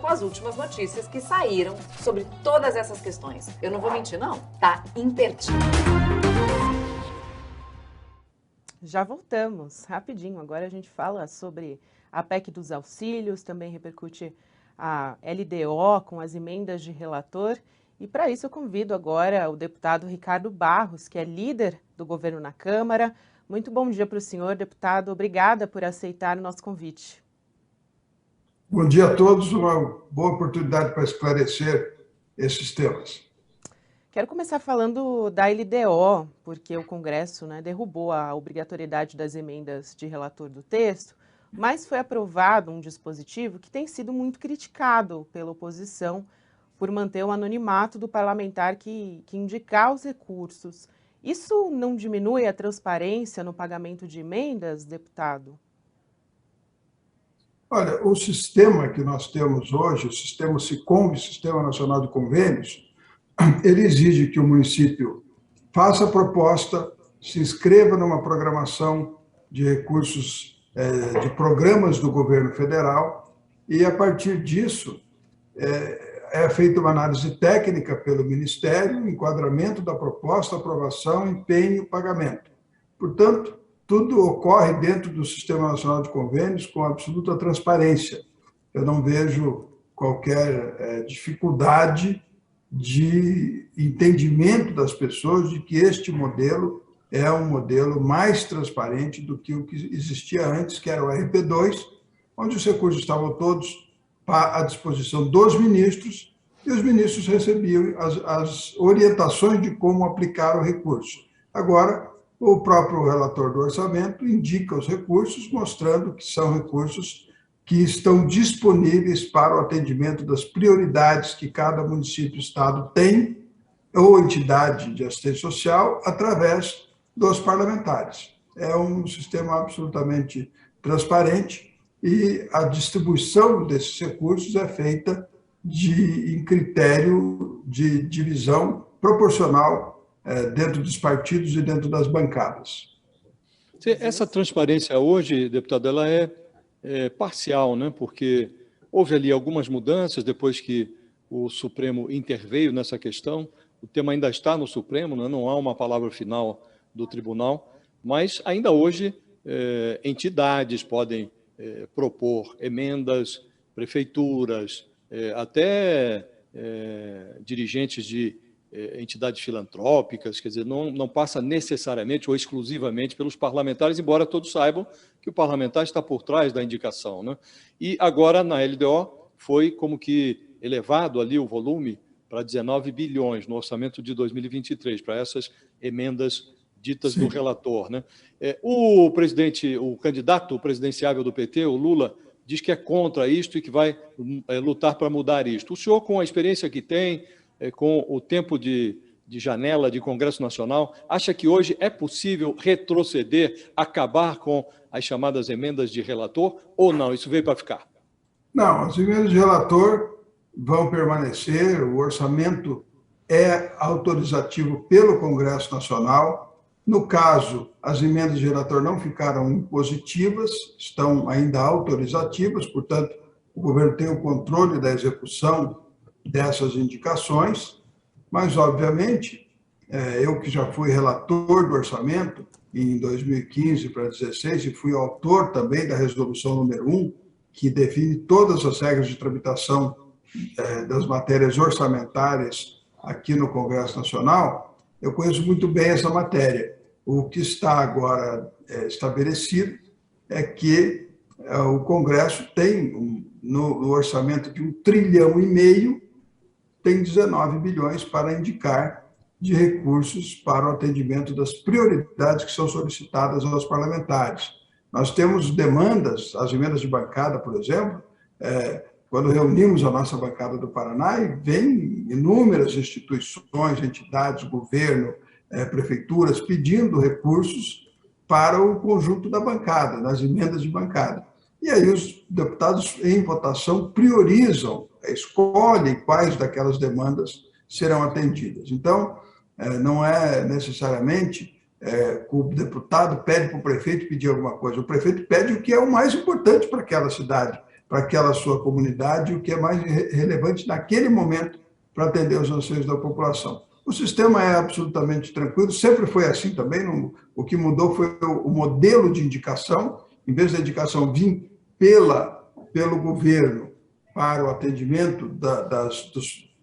Com as últimas notícias que saíram sobre todas essas questões. Eu não vou mentir, não. Tá imperdível. Já voltamos, rapidinho. Agora a gente fala sobre a PEC dos auxílios, também repercute a LDO com as emendas de relator. E para isso eu convido agora o deputado Ricardo Barros, que é líder do governo na Câmara. Muito bom dia para o senhor, deputado. Obrigada por aceitar o nosso convite. Bom dia a todos, uma boa oportunidade para esclarecer esses temas. Quero começar falando da LDO, porque o Congresso derrubou a obrigatoriedade das emendas de relator do texto, mas foi aprovado um dispositivo que tem sido muito criticado pela oposição por manter o anonimato do parlamentar que indicar os recursos. Isso não diminui a transparência no pagamento de emendas, deputado? Olha, o sistema que nós temos hoje, o sistema SICOMV, Sistema Nacional de Convênios, ele exige que o município faça a proposta, se inscreva numa programação de recursos, de programas do governo federal, e, a partir disso, é feita uma análise técnica pelo Ministério, enquadramento da proposta, aprovação, empenho e pagamento. Portanto, tudo ocorre dentro do Sistema Nacional de Convênios com absoluta transparência. Eu não vejo qualquer dificuldade de entendimento das pessoas de que este modelo é um modelo mais transparente do que o que existia antes, que era o RP2, onde os recursos estavam todos à disposição dos ministros e os ministros recebiam as orientações de como aplicar o recurso. Agora, o próprio relator do orçamento indica os recursos, mostrando que são recursos que estão disponíveis para o atendimento das prioridades que cada município e estado tem, ou entidade de assistência social, através dos parlamentares. É um sistema absolutamente transparente e a distribuição desses recursos é feita em critério de divisão proporcional dentro dos partidos e dentro das bancadas. Essa transparência hoje, deputado, ela é parcial, né? Porque houve ali algumas mudanças depois que o Supremo interveio nessa questão. O tema ainda está no Supremo, né? Não há uma palavra final do tribunal, mas ainda hoje entidades podem propor emendas, prefeituras, até dirigentes de entidades filantrópicas, quer dizer, não passa necessariamente ou exclusivamente pelos parlamentares, embora todos saibam que o parlamentar está por trás da indicação, né? E agora, na LDO, foi como que elevado ali o volume para 19 bilhões no orçamento de 2023, para essas emendas ditas do relator, né? O candidato presidenciável do PT, o Lula, diz que é contra isto e que vai lutar para mudar isto. O senhor, com a experiência que tem, com o tempo de janela de Congresso Nacional, acha que hoje é possível retroceder, acabar com as chamadas emendas de relator, ou não? Isso veio para ficar? Não, as emendas de relator vão permanecer, o orçamento é autorizativo pelo Congresso Nacional. No caso, as emendas de relator não ficaram impositivas, estão ainda autorizativas, portanto, o governo tem o controle da execução dessas indicações, mas, obviamente, eu que já fui relator do orçamento em 2015 para 2016 e fui autor também da resolução número 1, que define todas as regras de tramitação das matérias orçamentárias aqui no Congresso Nacional, eu conheço muito bem essa matéria. O que está agora estabelecido é que o Congresso tem, no orçamento de 1,5 trilhão, tem 19 bilhões para indicar de recursos para o atendimento das prioridades que são solicitadas aos parlamentares. Nós temos demandas, as emendas de bancada, por exemplo, quando reunimos a nossa bancada do Paraná, e vem inúmeras instituições, entidades, governo, prefeituras, pedindo recursos para o conjunto da bancada, nas emendas de bancada. E aí os deputados, em votação, priorizam, escolhem quais daquelas demandas serão atendidas. Então, não é necessariamente o deputado pede para o prefeito pedir alguma coisa, o prefeito pede o que é o mais importante para aquela cidade, para aquela sua comunidade, o que é mais relevante naquele momento para atender os anseios da população. O sistema é absolutamente tranquilo, sempre foi assim também, o que mudou foi o modelo de indicação, em vez da indicação vir pelo governo para o atendimento das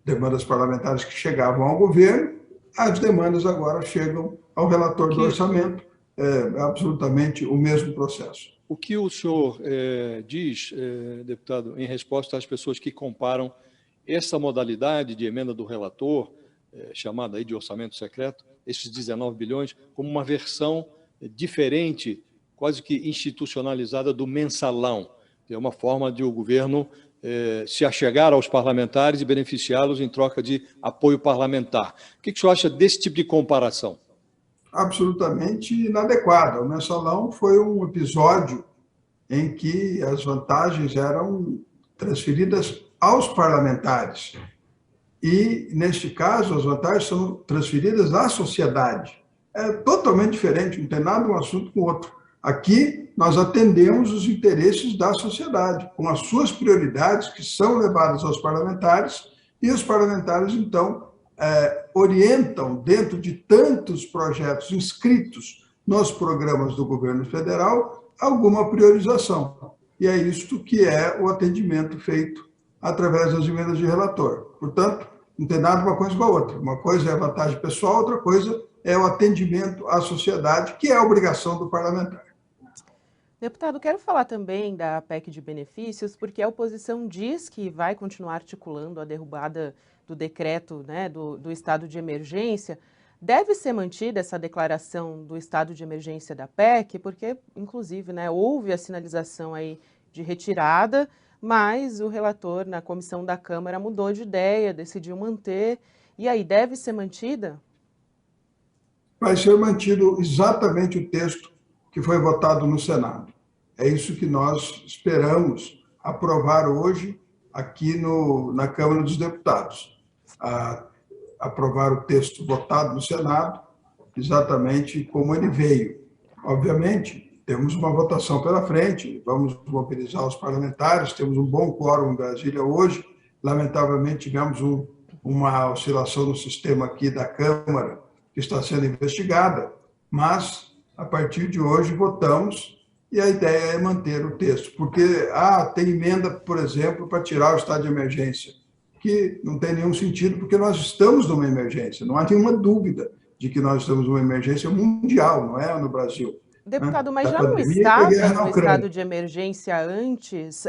demandas parlamentares que chegavam ao governo, as demandas agora chegam ao relator do orçamento, é absolutamente o mesmo processo. O que o senhor diz, deputado, em resposta às pessoas que comparam essa modalidade de emenda do relator, chamada aí de orçamento secreto, esses 19 bilhões, como uma versão diferente, quase que institucionalizada do mensalão? É uma forma de o governo se achegar aos parlamentares e beneficiá-los em troca de apoio parlamentar. O que o senhor acha desse tipo de comparação? Absolutamente inadequada. O mensalão foi um episódio em que as vantagens eram transferidas aos parlamentares. E, neste caso, as vantagens são transferidas à sociedade. É totalmente diferente, não tem nada um assunto com o outro. Aqui, nós atendemos os interesses da sociedade, com as suas prioridades, que são levadas aos parlamentares, e os parlamentares, então, orientam, dentro de tantos projetos inscritos nos programas do governo federal, alguma priorização. E é isto que é o atendimento feito através das emendas de relator. Portanto, não tem nada uma coisa com a outra. Uma coisa é a vantagem pessoal, outra coisa é o atendimento à sociedade, que é a obrigação do parlamentar. Deputado, quero falar também da PEC de benefícios, porque a oposição diz que vai continuar articulando a derrubada do decreto, né, do estado de emergência. Deve ser mantida essa declaração do estado de emergência da PEC, porque, inclusive, né, houve a sinalização aí de retirada, mas o relator na comissão da Câmara mudou de ideia, decidiu manter. E aí, deve ser mantida? Vai ser mantido exatamente o texto que foi votado no Senado. É isso que nós esperamos aprovar hoje aqui na Câmara dos Deputados. Aprovar o texto votado no Senado, exatamente como ele veio. Obviamente, temos uma votação pela frente, vamos mobilizar os parlamentares, temos um bom quórum em Brasília hoje, lamentavelmente tivemos uma oscilação no sistema aqui da Câmara, que está sendo investigada, mas, a partir de hoje, votamos e a ideia é manter o texto, porque tem emenda, por exemplo, para tirar o estado de emergência, que não tem nenhum sentido, porque nós estamos numa emergência, não há nenhuma dúvida de que nós estamos numa emergência mundial, não é no Brasil. Deputado, mas já no estado de emergência antes,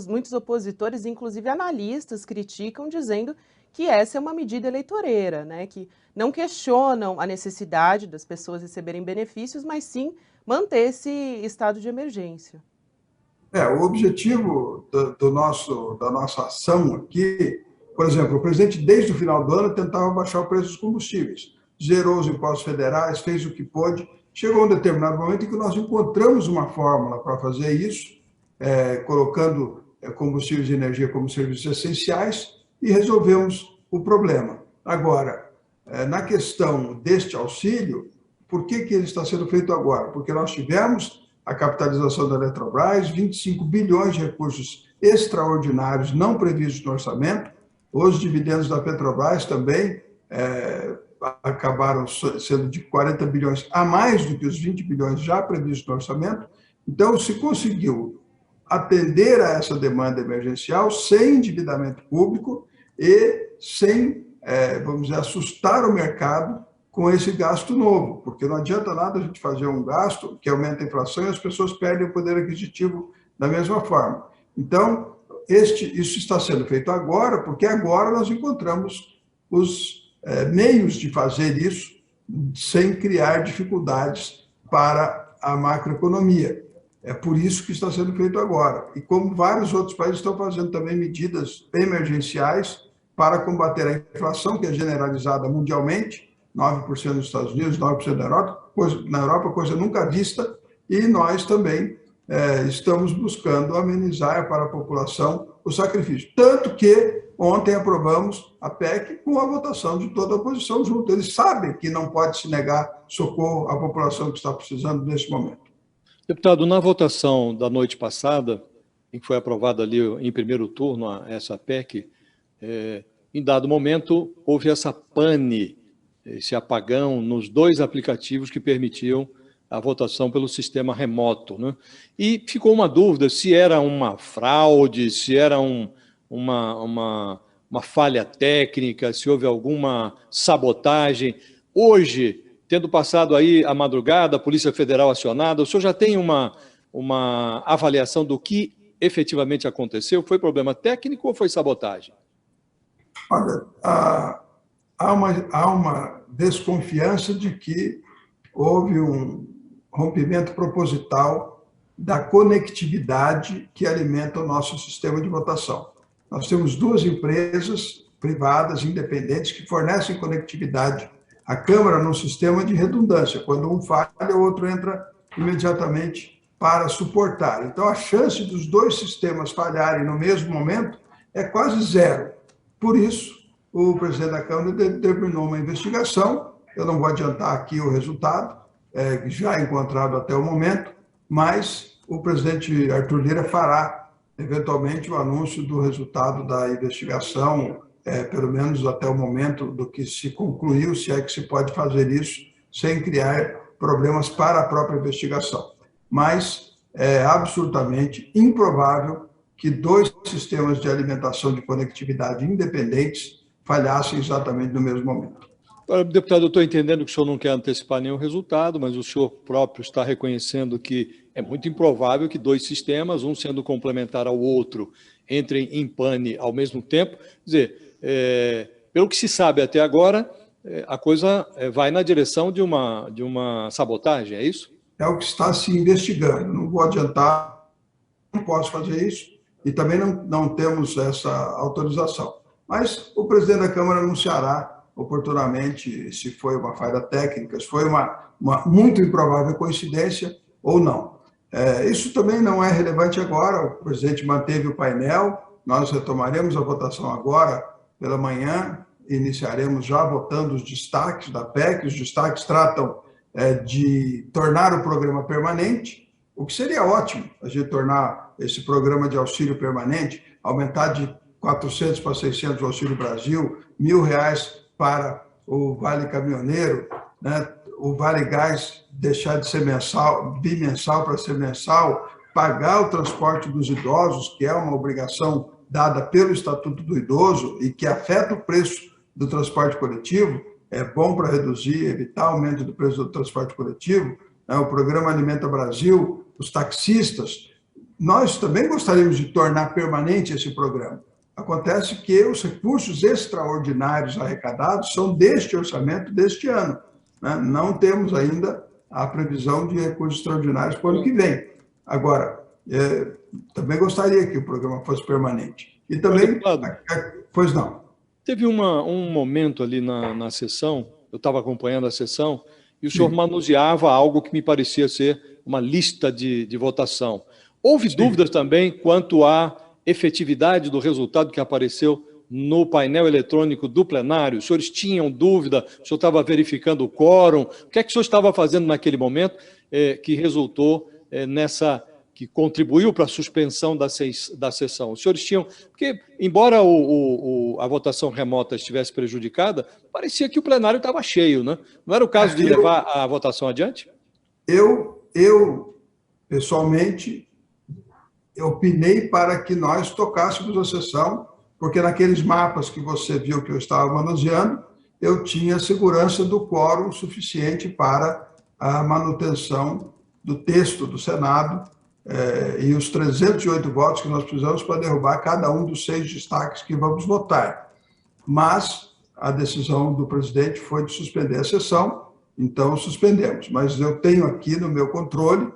muitos opositores, inclusive analistas, criticam, dizendo que essa é uma medida eleitoreira, né? Que não questionam a necessidade das pessoas receberem benefícios, mas sim manter esse estado de emergência. O objetivo da nossa ação aqui, por exemplo, o presidente, desde o final do ano, tentava baixar o preço dos combustíveis, zerou os impostos federais, fez o que pôde. Chegou um determinado momento em que nós encontramos uma fórmula para fazer isso, colocando combustíveis de energia como serviços essenciais, e resolvemos o problema. Agora, na questão deste auxílio, por que ele está sendo feito agora? Porque nós tivemos a capitalização da Eletrobras, 25 bilhões de recursos extraordinários não previstos no orçamento, os dividendos da Petrobras também acabaram sendo de 40 bilhões a mais do que os 20 bilhões já previstos no orçamento. Então, se conseguiu atender a essa demanda emergencial sem endividamento público e sem, vamos dizer, assustar o mercado com esse gasto novo, porque não adianta nada a gente fazer um gasto que aumenta a inflação e as pessoas perdem o poder aquisitivo da mesma forma. Então, isso está sendo feito agora, porque agora nós encontramos os meios de fazer isso sem criar dificuldades para a macroeconomia. É por isso que está sendo feito agora. E como vários outros países estão fazendo também medidas emergenciais para combater a inflação, que é generalizada mundialmente, 9% nos Estados Unidos, 9% na Europa, coisa nunca vista, e nós também estamos buscando amenizar para a população o sacrifício. Tanto que ontem aprovamos a PEC com a votação de toda a oposição junto. Eles sabem que não pode se negar socorro à população que está precisando nesse momento. Deputado, na votação da noite passada, em que foi aprovada ali em primeiro turno essa PEC, em dado momento houve essa pane, esse apagão nos 2 aplicativos que permitiam a votação pelo sistema remoto, né? E ficou uma dúvida se era uma fraude, se era uma falha técnica, se houve alguma sabotagem. Hoje, tendo passado aí a madrugada, a Polícia Federal acionada, o senhor já tem uma avaliação do que efetivamente aconteceu? Foi problema técnico ou foi sabotagem? Olha, há uma desconfiança de que houve um rompimento proposital da conectividade que alimenta o nosso sistema de votação. Nós temos 2 empresas privadas, independentes, que fornecem conectividade à Câmara num sistema de redundância. Quando um falha, o outro entra imediatamente para suportar. Então, a chance dos 2 sistemas falharem no mesmo momento é quase zero. Por isso, o presidente da Câmara determinou uma investigação. Eu não vou adiantar aqui o resultado, já encontrado até o momento, mas o presidente Arthur Lira fará, eventualmente, o anúncio do resultado da investigação, pelo menos até o momento do que se concluiu, se é que se pode fazer isso, sem criar problemas para a própria investigação. Mas é absolutamente improvável que 2 sistemas de alimentação de conectividade independentes falhassem exatamente no mesmo momento. Deputado, eu estou entendendo que o senhor não quer antecipar nenhum resultado, mas o senhor próprio está reconhecendo que é muito improvável que 2 sistemas, um sendo complementar ao outro, entrem em pane ao mesmo tempo. Quer dizer, pelo que se sabe até agora, a coisa vai na direção de uma sabotagem, é isso? É o que está se investigando. Não vou adiantar, não posso fazer isso, e também não temos essa autorização. Mas o presidente da Câmara anunciará oportunamente se foi uma falha técnica, se foi uma muito improvável coincidência ou não. Isso também não é relevante agora, o presidente manteve o painel, nós retomaremos a votação agora pela manhã, iniciaremos já votando os destaques da PEC, os destaques tratam de tornar o programa permanente, o que seria ótimo, a gente tornar esse programa de auxílio permanente, aumentar de 400 para 600 o Auxílio Brasil, R$1.000 para o Vale Caminhoneiro, né? O Vale Gás deixar de ser bimensal para ser mensal, pagar o transporte dos idosos, que é uma obrigação dada pelo Estatuto do Idoso e que afeta o preço do transporte coletivo, é bom para reduzir, evitar aumento do preço do transporte coletivo, né? O Programa Alimenta Brasil, os taxistas. Nós também gostaríamos de tornar permanente esse programa. Acontece que os recursos extraordinários arrecadados são deste orçamento deste ano, né? Não temos ainda a previsão de recursos extraordinários para o ano que vem. Agora, também gostaria que o programa fosse permanente. E também... Pois não. Teve um momento ali na sessão, eu estava acompanhando a sessão, e o senhor manuseava algo que me parecia ser uma lista de votação. Houve dúvidas também quanto à efetividade do resultado que apareceu no painel eletrônico do plenário? Os senhores tinham dúvida? O senhor estava verificando o quórum? O que é que o senhor estava fazendo naquele momento que resultou que contribuiu para a suspensão da sessão? Os senhores tinham... Porque, embora a votação remota estivesse prejudicada, parecia que o plenário estava cheio, né? Não era o caso de levar a votação adiante? Eu pessoalmente, eu opinei para que nós tocássemos a sessão, porque naqueles mapas que você viu que eu estava manuseando, eu tinha segurança do quórum suficiente para a manutenção do texto do Senado e os 308 votos que nós precisamos para derrubar cada um dos 6 destaques que vamos votar. Mas a decisão do presidente foi de suspender a sessão, então suspendemos. Mas eu tenho aqui no meu controle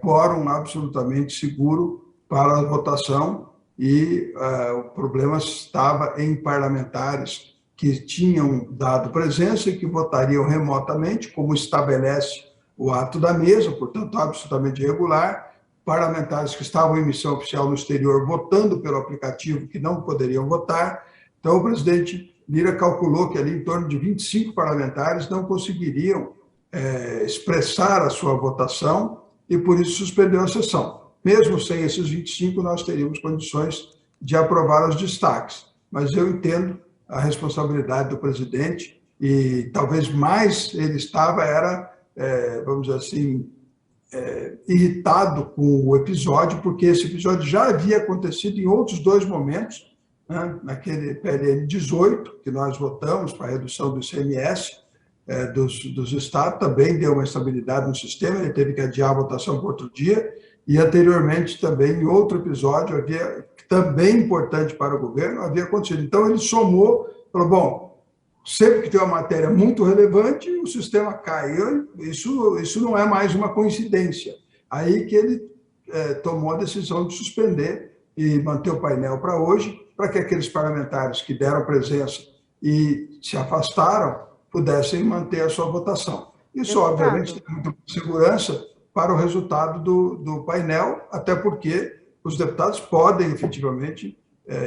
quórum absolutamente seguro para a votação e o problema estava em parlamentares que tinham dado presença e que votariam remotamente, como estabelece o ato da mesa, portanto, absolutamente irregular, parlamentares que estavam em missão oficial no exterior votando pelo aplicativo que não poderiam votar. Então, o presidente Lira calculou que ali em torno de 25 parlamentares não conseguiriam expressar a sua votação e, por isso, suspendeu a sessão. mesmo sem esses 25, nós teríamos condições de aprovar os destaques. Mas eu entendo a responsabilidade do presidente e talvez mais ele era, vamos dizer assim, irritado com o episódio, porque esse episódio já havia acontecido em outros 2 momentos, né? Naquele PLN 18, que nós votamos para a redução do ICMS dos estados, também deu uma estabilidade no sistema, ele teve que adiar a votação para outro dia, e anteriormente também, em outro episódio, também importante para o governo, havia acontecido. Então, ele somou, falou, bom, sempre que tem uma matéria muito relevante, o sistema cai. Isso não é mais uma coincidência. Aí que ele tomou a decisão de suspender e manter o painel para hoje, para que aqueles parlamentares que deram presença e se afastaram pudessem manter a sua votação. Isso, obviamente, tem muita segurança para o resultado do painel, até porque os deputados podem, efetivamente,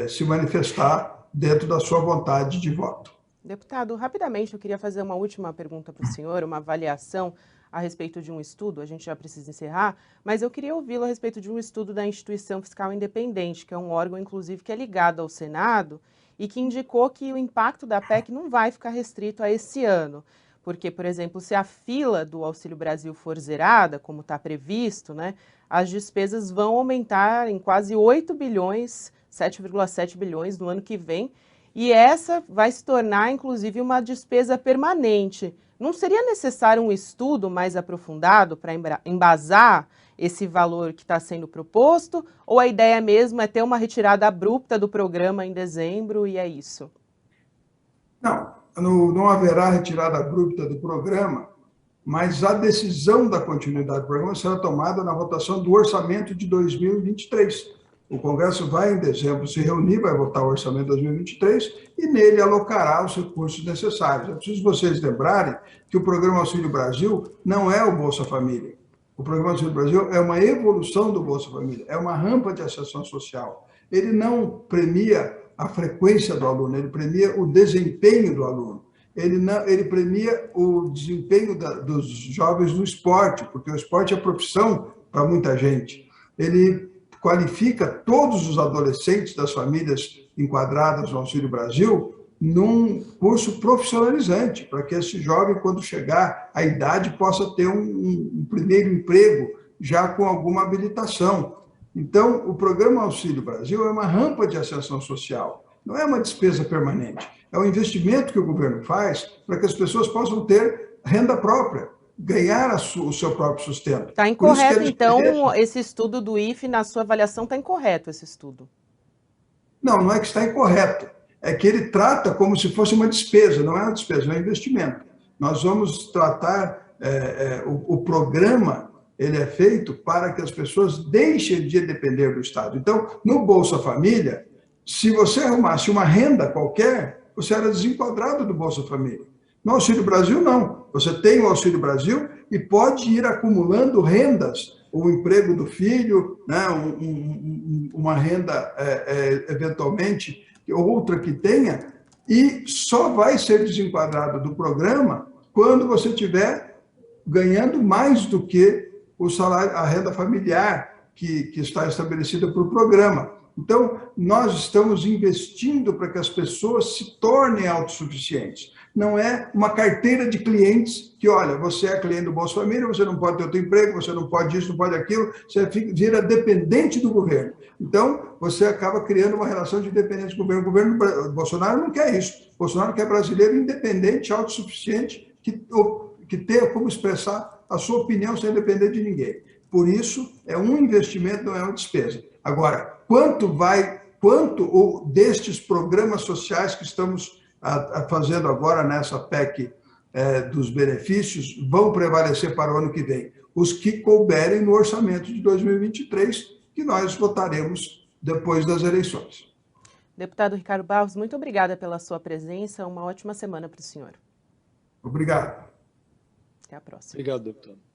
se manifestar dentro da sua vontade de voto. Deputado, rapidamente, eu queria fazer uma última pergunta para o senhor, uma avaliação a respeito de um estudo, a gente já precisa encerrar, mas eu queria ouvi-lo a respeito de um estudo da Instituição Fiscal Independente, que é um órgão, inclusive, que é ligado ao Senado e que indicou que o impacto da PEC não vai ficar restrito a esse ano. Porque, por exemplo, se a fila do Auxílio Brasil for zerada, como está previsto, né, as despesas vão aumentar em quase 8 bilhões, 7,7 bilhões no ano que vem, e essa vai se tornar, inclusive, uma despesa permanente. Não seria necessário um estudo mais aprofundado para embasar esse valor que está sendo proposto? Ou a ideia mesmo é ter uma retirada abrupta do programa em dezembro e é isso? Não haverá retirada abrupta do programa, mas a decisão da continuidade do programa será tomada na votação do orçamento de 2023. O Congresso vai, em dezembro, se reunir, vai votar o orçamento de 2023 e nele alocará os recursos necessários. É preciso vocês lembrarem que o Programa Auxílio Brasil não é o Bolsa Família. O Programa Auxílio Brasil é uma evolução do Bolsa Família, é uma rampa de ascensão social. Ele não premia a frequência do aluno, ele premia o desempenho do aluno. Ele premia o desempenho dos jovens no esporte, porque o esporte é profissão para muita gente. Ele qualifica todos os adolescentes das famílias enquadradas no Auxílio Brasil num curso profissionalizante, para que esse jovem, quando chegar à idade, possa ter um primeiro emprego já com alguma habilitação. Então, o Programa Auxílio Brasil é uma rampa de ascensão social, não é uma despesa permanente. É um investimento que o governo faz para que as pessoas possam ter renda própria, ganhar o seu próprio sustento. Está incorreto, então, esse estudo do IFE, na sua avaliação, está incorreto esse estudo? Não é que está incorreto. É que ele trata como se fosse uma despesa, não é uma despesa, é um investimento. Nós vamos tratar, o programa, ele é feito para que as pessoas deixem de depender do Estado. Então, no Bolsa Família, se você arrumasse uma renda qualquer, você era desenquadrado do Bolsa Família. No Auxílio Brasil, não. Você tem o Auxílio Brasil e pode ir acumulando rendas, o emprego do filho, né, uma renda, eventualmente, outra que tenha, e só vai ser desenquadrado do programa quando você estiver ganhando mais do que o salário, a renda familiar que está estabelecida para o programa. Então, nós estamos investindo para que as pessoas se tornem autossuficientes. Não é uma carteira de clientes que, olha, você é cliente do Bolsa Família, você não pode ter outro emprego, você não pode isso, não pode aquilo, você vira dependente do governo. Então, você acaba criando uma relação de dependência do governo. O governo Bolsonaro não quer isso. O Bolsonaro quer brasileiro independente, autossuficiente, que tenha como expressar a sua opinião sem depender de ninguém. Por isso, é um investimento, não é uma despesa. Agora, quanto destes programas sociais que estamos fazendo agora nessa PEC dos benefícios vão prevalecer para o ano que vem? Os que couberem no orçamento de 2023, que nós votaremos depois das eleições. Deputado Ricardo Barros, muito obrigada pela sua presença. Uma ótima semana para o senhor. Obrigado. Até a próxima. Obrigado, deputado.